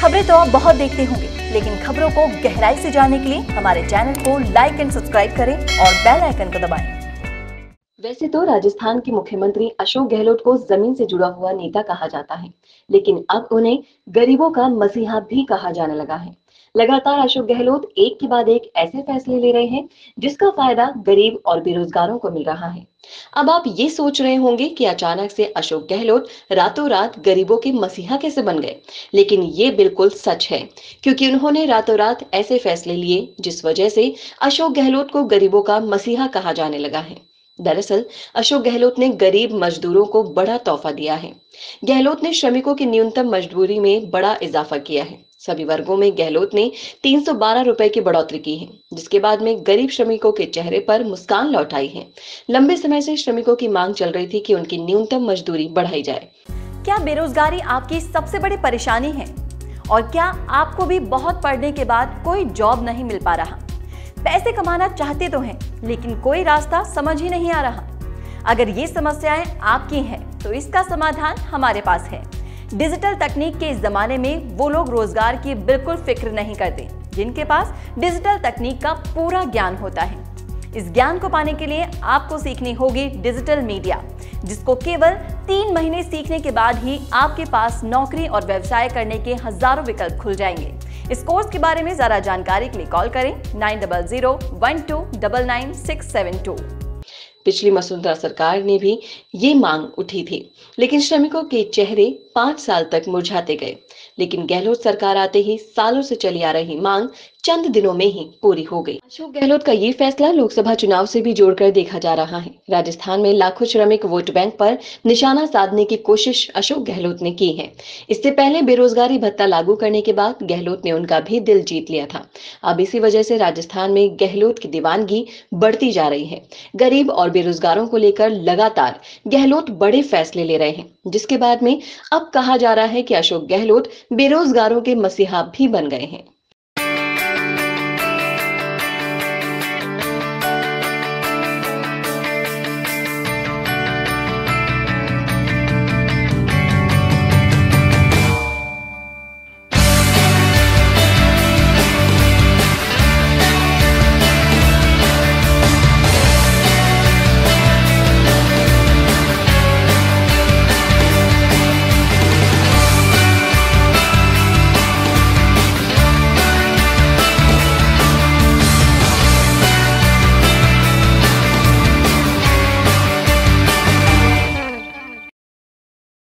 खबरें तो आप बहुत देखते होंगे, लेकिन खबरों को गहराई से जानने के लिए हमारे चैनल को लाइक एंड सब्सक्राइब करें और बेल आइकन को दबाएं। वैसे तो राजस्थान के मुख्यमंत्री अशोक गहलोत को जमीन से जुड़ा हुआ नेता कहा जाता है, लेकिन अब उन्हें गरीबों का मसीहा भी कहा जाने लगा है। लगातार अशोक गहलोत एक के बाद एक ऐसे फैसले ले रहे हैं जिसका फायदा गरीब और बेरोजगारों को मिल रहा है। अब आप ये सोच रहे होंगे कि अचानक से अशोक गहलोत रातों रात गरीबों के मसीहा कैसे बन गए, लेकिन ये बिल्कुल सच है, क्योंकि उन्होंने रातों रात ऐसे फैसले लिए जिस वजह से अशोक गहलोत को गरीबों का मसीहा कहा जाने लगा है। दरअसल अशोक गहलोत ने गरीब मजदूरों को बड़ा तोहफा दिया है। गहलोत ने श्रमिकों की न्यूनतम मजदूरी में बड़ा इजाफा किया है। सभी वर्गों में गहलोत ने 312 रुपए की बढ़ोतरी की है, जिसके बाद में गरीब श्रमिकों के चेहरे पर मुस्कान लौट आई है। लंबे समय से श्रमिकों की मांग चल रही थी कि उनकी न्यूनतम मजदूरी बढ़ाई जाए। क्या बेरोजगारी आपकी सबसे बड़ी परेशानी है? और क्या आपको भी बहुत पढ़ने के बाद कोई जॉब नहीं मिल पा रहा? पैसे कमाना चाहते तो हैं, लेकिन कोई रास्ता समझ ही नहीं आ रहा। अगर ये समस्याएं आपकी हैं, तो इसका समाधान हमारे पास है। डिजिटल तकनीक के इस जमाने में वो लोग रोजगार की बिल्कुल फिक्र नहीं करते जिनके पास डिजिटल तकनीक का पूरा ज्ञान होता है। इस ज्ञान को पाने के लिए आपको सीखनी होगी डिजिटल मीडिया, जिसको केवल 3 महीने सीखने के बाद ही आपके पास नौकरी और व्यवसाय करने के हजारों विकल्प खुल जाएंगे। इस कोर्स के बारे में ज्यादा जानकारी के लिए कॉल करें 9001299672। पिछली वसुंधरा सरकार ने भी ये मांग उठी थी, लेकिन श्रमिकों के चेहरे 5 साल तक मुरझाते गए। लेकिन गहलोत सरकार आते ही सालों से चली आ रही मांग चंद दिनों में ही पूरी हो गई। अशोक गहलोत का ये फैसला लोकसभा चुनाव से भी जोड़कर देखा जा रहा है। राजस्थान में लाखों श्रमिक वोट बैंक पर निशाना साधने की कोशिश अशोक गहलोत ने की है। इससे पहले बेरोजगारी भत्ता लागू करने के बाद गहलोत ने उनका भी दिल जीत लिया था। अब इसी वजह से राजस्थान में गहलोत की दीवानगी बढ़ती जा रही है। गरीब और बेरोजगारों को लेकर लगातार गहलोत बड़े फैसले ले रहे हैं, जिसके बाद में अब कहा जा रहा है कि अशोक गहलोत बेरोजगारों के मसीहा भी बन गए हैं।